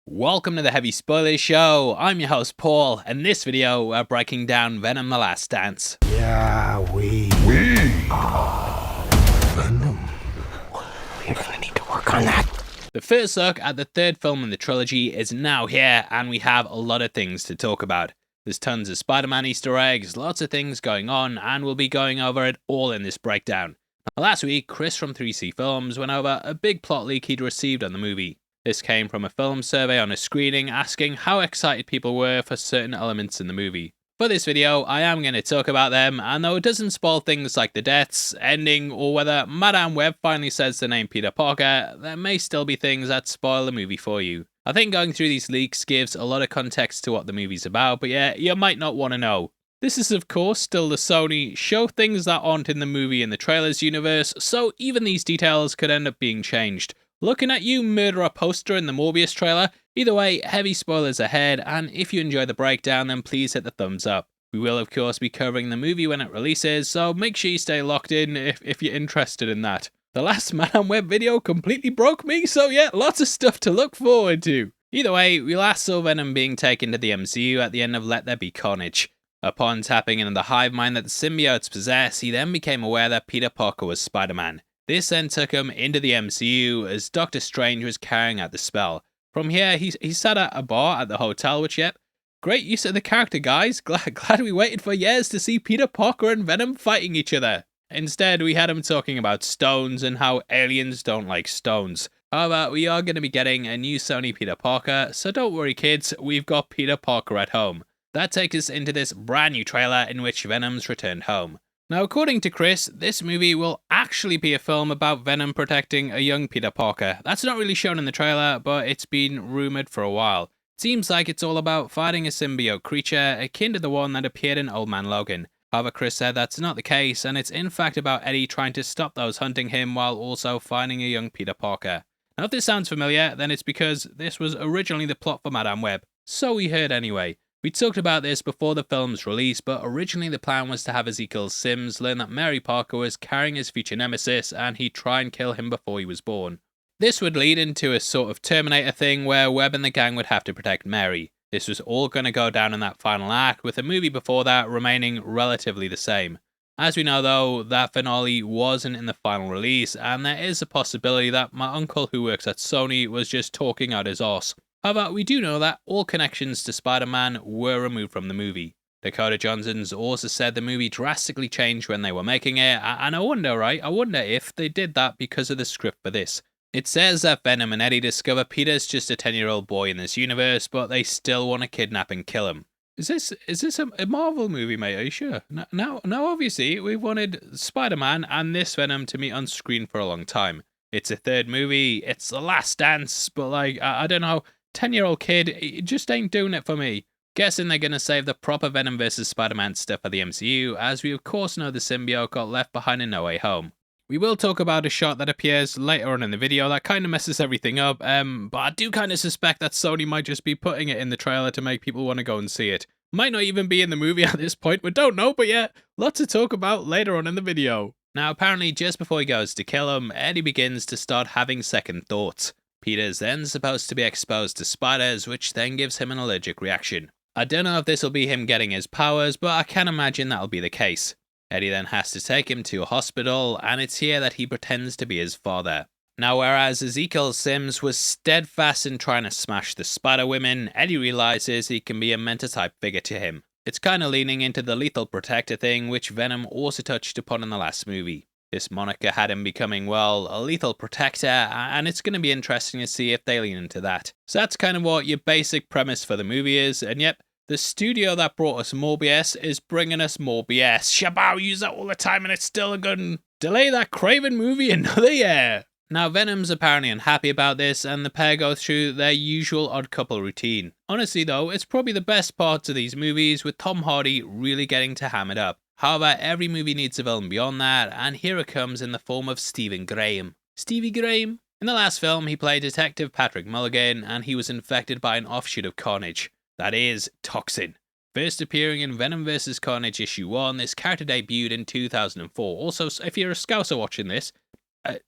Welcome to the Heavy Spoilers Show. I'm your host Paul, and this video we're breaking down Venom The Last Dance. Yeah, we are Venom. We're gonna need to work on that. The first look at the third film in the trilogy is now here, and we have a lot of things to talk about. There's tons of Spider-Man Easter eggs, lots of things going on, and we'll be going over it all in this breakdown. Now, last week, Cris from 3C Films went over a big plot leak he'd received on the movie. This came from a film survey on a screening asking how excited people were for certain elements in the movie. For this video, I am going to talk about them, and though it doesn't spoil things like the deaths, ending, or whether Madame Web finally says the name Peter Parker, there may still be things that spoil the movie for you. I think going through these leaks gives a lot of context to what the movie's about, but yeah, you might not want to know. This is of course still the Sony show things that aren't in the movie in the trailers universe, so even these details could end up being changed. Looking at you, murderer poster in the Morbius trailer. Either way, heavy spoilers ahead, and if you enjoy the breakdown, then please hit the thumbs up. We will of course be covering the movie when it releases, so make sure you stay locked in if you're interested in that. The last Madame Web video completely broke me, so yeah, lots of stuff to look forward to. Either way, we last saw Venom being taken to the MCU at the end of Let There Be Carnage. Upon tapping into the hive mind that the symbiotes possess, he then became aware that Peter Parker was Spider-Man. This then took him into the MCU as Doctor Strange was carrying out the spell. From here, he sat at a bar at the hotel, which, yep, great use of the character, guys. Glad we waited for years to see Peter Parker and Venom fighting each other. Instead, we had him talking about stones and how aliens don't like stones. However, we are going to be getting a new Sony Peter Parker, so don't worry kids, we've got Peter Parker at home. That takes us into this brand new trailer in which Venom's returned home. Now, according to Cris, this movie will actually be a film about Venom protecting a young Peter Parker. That's not really shown in the trailer, but it's been rumoured for a while. It seems like it's all about fighting a symbiote creature akin to the one that appeared in Old Man Logan. However, Cris said that's not the case, and it's in fact about Eddie trying to stop those hunting him while also finding a young Peter Parker. Now, if this sounds familiar, then it's because this was originally the plot for Madame Web. So we heard anyway. We talked about this before the film's release, but originally the plan was to have Ezekiel Sims learn that Mary Parker was carrying his future nemesis and he'd try and kill him before he was born. This would lead into a sort of Terminator thing where Webb and the gang would have to protect Mary. This was all going to go down in that final act, with the movie before that remaining relatively the same. As we know though, that finale wasn't in the final release, and there is a possibility that my uncle who works at Sony was just talking out his arse. However, we do know that all connections to Spider-Man were removed from the movie. Dakota Johnson's also said the movie drastically changed when they were making it, and I wonder if they did that because of the script for this. It says that Venom and Eddie discover Peter's just a 10-year-old boy in this universe, but they still want to kidnap and kill him. Is this a Marvel movie, mate? Are you sure? Now, obviously, we've wanted Spider-Man and this Venom to meet on screen for a long time. It's a third movie, it's The Last Dance, but like, I don't know, 10-year-old kid, it just ain't doing it for me. Guessing they're gonna save the proper Venom vs. Spider-Man stuff for the MCU, as we of course know the symbiote got left behind in No Way Home. We will talk about a shot that appears later on in the video that kind of messes everything up, but I do kind of suspect that Sony might just be putting it in the trailer to make people want to go and see it. Might not even be in the movie at this point, we don't know, but yeah, lots to talk about later on in the video. Now apparently just before he goes to kill him, Eddie begins to start having second thoughts. Peter's then supposed to be exposed to spiders, which then gives him an allergic reaction. I don't know if this will be him getting his powers, but I can imagine that'll be the case. Eddie then has to take him to a hospital, and it's here that he pretends to be his father. Now, whereas Ezekiel Sims was steadfast in trying to smash the Spider Women, Eddie realizes he can be a mentor-type figure to him. It's kinda leaning into the lethal protector thing, which Venom also touched upon in the last movie. This moniker had him becoming, well, a lethal protector, and it's going to be interesting to see if they lean into that. So that's kind of what your basic premise for the movie is, and yep, the studio that brought us more BS is bringing us more BS. Shabao, use that all the time and it's still a good one. Delay that Craven movie another year. Now Venom's apparently unhappy about this, and the pair go through their usual odd couple routine. Honestly though, it's probably the best parts of these movies, with Tom Hardy really getting to ham it up. However, every movie needs a villain beyond that, and here it comes in the form of Stephen Graham. Stevie Graham? In the last film, he played Detective Patrick Mulligan, and he was infected by an offshoot of Carnage. That is, Toxin. First appearing in Venom vs. Carnage issue 1, this character debuted in 2004. Also, if you're a Scouser watching this,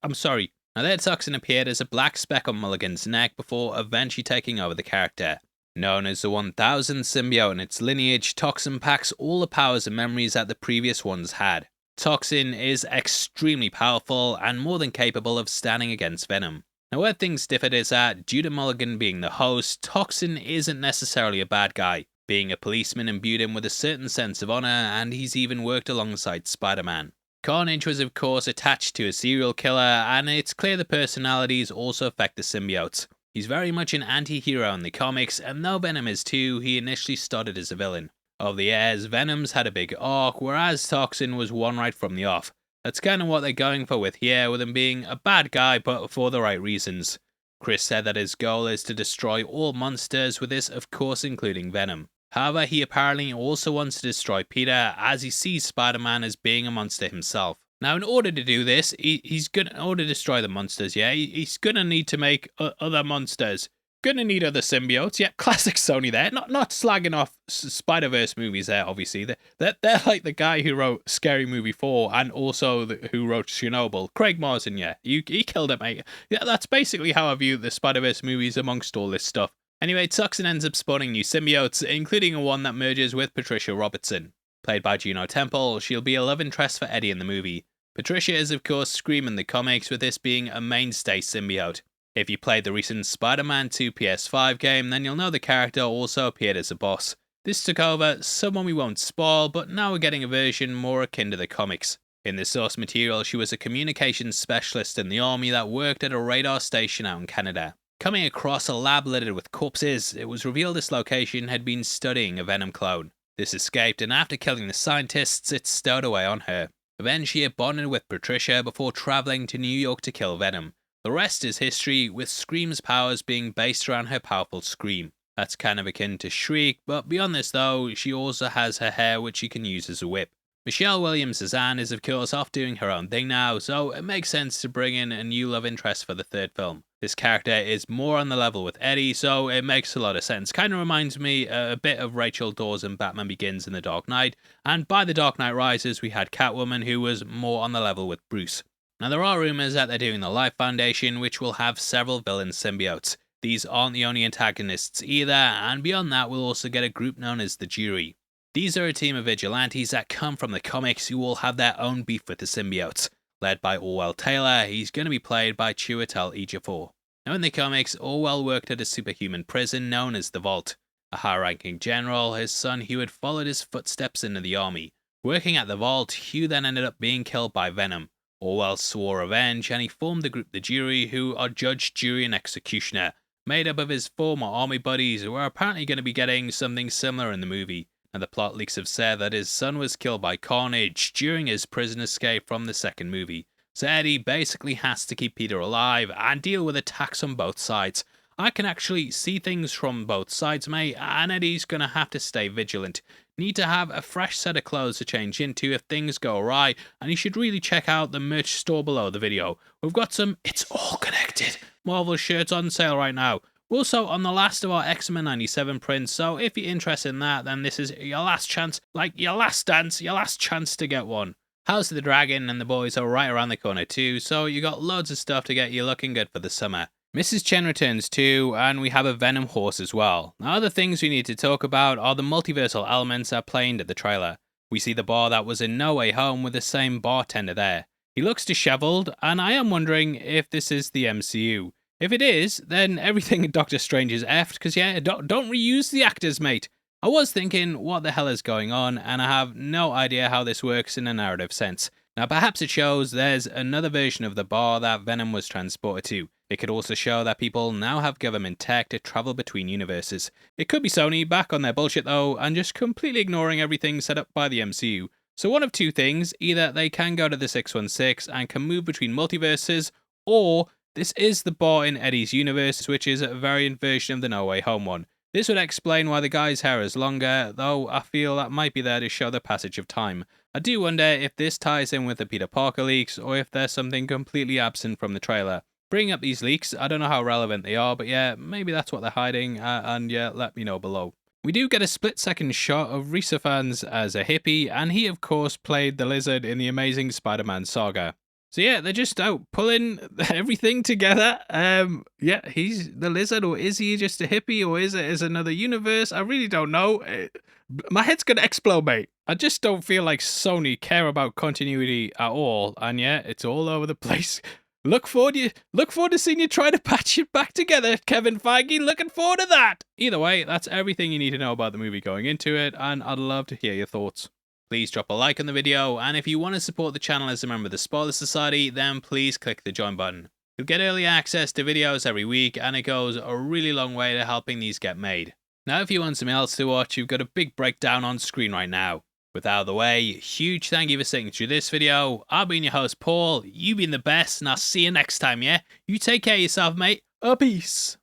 I'm sorry, Now there Toxin appeared as a black speck on Mulligan's neck before eventually taking over the character. Known as the 1000 symbiote in its lineage, Toxin packs all the powers and memories that the previous ones had. Toxin is extremely powerful and more than capable of standing against Venom. Now where things differed is that, due to Mulligan being the host, Toxin isn't necessarily a bad guy. Being a policeman imbued him with a certain sense of honor, and he's even worked alongside Spider-Man. Carnage was of course attached to a serial killer, and it's clear the personalities also affect the symbiotes. He's very much an anti-hero in the comics, and though Venom is too, he initially started as a villain. Over the years, Venom's had a big arc, whereas Toxin was one right from the off. That's kind of what they're going for with here, with him being a bad guy but for the right reasons. Cris said that his goal is to destroy all monsters, with this of course including Venom. However, he apparently also wants to destroy Peter, as he sees Spider-Man as being a monster himself. Now, in order to do this, in order to destroy the monsters, he's gonna need to make other monsters. Gonna need other symbiotes. Yeah, classic Sony there. Not slagging off Spider-Verse movies there, obviously. They're like the guy who wrote Scary Movie 4 and also who wrote Chernobyl. Craig Mazin, yeah. He killed it, mate. Yeah, that's basically how I view the Spider-Verse movies amongst all this stuff. Anyway, Toxin ends up spawning new symbiotes, including one that merges with Patricia Robertson. Played by Juno Temple, she'll be a love interest for Eddie in the movie. Patricia is of course Scream in the comics, with this being a mainstay symbiote. If you played the recent Spider-Man 2 PS5 game, then you'll know the character also appeared as a boss. This took over someone we won't spoil, but now we're getting a version more akin to the comics. In the source material, she was a communications specialist in the army that worked at a radar station out in Canada. Coming across a lab littered with corpses, it was revealed this location had been studying a Venom clone. This escaped, and after killing the scientists, it stowed away on her. Eventually it bonded with Patricia before travelling to New York to kill Venom. The rest is history, with Scream's powers being based around her powerful scream. That's kind of akin to Shriek, but beyond this though, she also has her hair which she can use as a whip. Michelle Williams as Anne is of course off doing her own thing now, so it makes sense to bring in a new love interest for the third film. This character is more on the level with Eddie, so it makes a lot of sense. Kind of reminds me a bit of Rachel Dawes in Batman Begins and The Dark Knight, and by The Dark Knight Rises we had Catwoman, who was more on the level with Bruce. Now there are rumours that they're doing the Life Foundation, which will have several villain symbiotes. These aren't the only antagonists either, and beyond that we'll also get a group known as the Jury. These are a team of vigilantes that come from the comics who will have their own beef with the symbiotes. Led by Orwell Taylor, he's going to be played by Chiwetel Ejiofor. Now in the comics, Orwell worked at a superhuman prison known as the Vault. A high-ranking general, his son Hugh had followed his footsteps into the army. Working at the Vault, Hugh then ended up being killed by Venom. Orwell swore revenge, and he formed the group The Jury, who are judge, jury, and executioner, made up of his former army buddies who are apparently going to be getting something similar in the movie. And the plot leaks have said that his son was killed by Carnage during his prison escape from the second movie. So Eddie basically has to keep Peter alive and deal with attacks on both sides. I can actually see things from both sides, mate, and Eddie's gonna have to stay vigilant. Need to have a fresh set of clothes to change into if things go awry, and you should really check out the merch store below the video. We've got some It's All Connected Marvel shirts on sale right now. We're also on the last of our X-Men 97 prints, so if you're interested in that, then this is your last chance, like your last dance, your last chance to get one. House of the Dragon and the boys are right around the corner too, so you got loads of stuff to get you looking good for the summer. Mrs. Chen returns too, and we have a Venom horse as well. Now, other things we need to talk about are the multiversal elements that played into the trailer. We see the bar that was in No Way Home with the same bartender there. He looks disheveled, and I am wondering if this is the MCU. If it is, then everything in Doctor Strange is effed, because don't reuse the actors, mate. I was thinking, what the hell is going on, and I have no idea how this works in a narrative sense. Now perhaps it shows there's another version of the bar that Venom was transported to. It could also show that people now have government tech to travel between universes. It could be Sony back on their bullshit though, and just completely ignoring everything set up by the MCU. So one of two things, either they can go to the 616 and can move between multiverses, or this is the bar in Eddie's universe, which is a variant version of the No Way Home one. This would explain why the guy's hair is longer, though I feel that might be there to show the passage of time. I do wonder if this ties in with the Peter Parker leaks, or if there's something completely absent from the trailer. Bringing up these leaks, I don't know how relevant they are, but yeah, maybe that's what they're hiding, and yeah, let me know below. We do get a split-second shot of Risa Fans as a hippie, and he of course played the Lizard in the Amazing Spider-Man saga. So yeah, they're just out pulling everything together. Yeah, he's the lizard, or is he just a hippie, or is it another universe? I really don't know. My head's gonna explode, mate. I just don't feel like Sony care about continuity at all, and yeah, it's all over the place. Look forward to seeing you try to patch it back together, Kevin Feige. Looking forward to that. Either way, that's everything you need to know about the movie going into it, and I'd love to hear your thoughts. Please drop a like on the video, and if you want to support the channel as a member of the Spoiler Society, then please click the join button. You'll get early access to videos every week, and it goes a really long way to helping these get made. Now, if you want something else to watch, you've got a big breakdown on screen right now. With that out of the way, huge thank you for sticking through this video. I've been your host, Paul. You've been the best, and I'll see you next time, yeah? You take care of yourself, mate. Peace.